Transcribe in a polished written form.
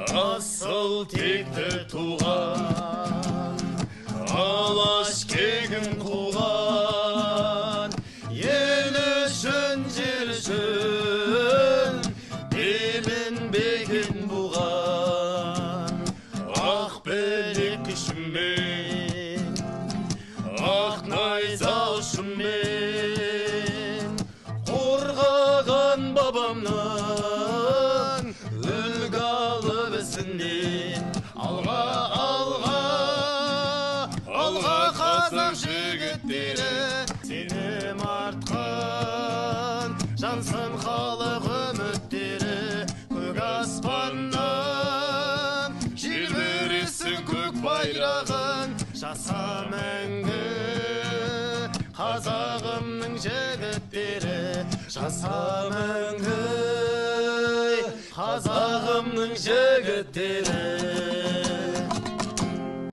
асыл текті туған, алаш кегін қуған, ел үшін жер үшін белін бекен буған, ақ білек күшіммен, ақ найза ұшыммен қорғаған бабамның үлгі алып ісінен. Алға, алға, алға қазақ жігіттері, сенім артқан жансың халық үміттері. Көк аспаннан желбіресің көк байрағын, жаса мәңгі қазағымның жігіттері. Жаса мәңгі қазағымның жігіттері.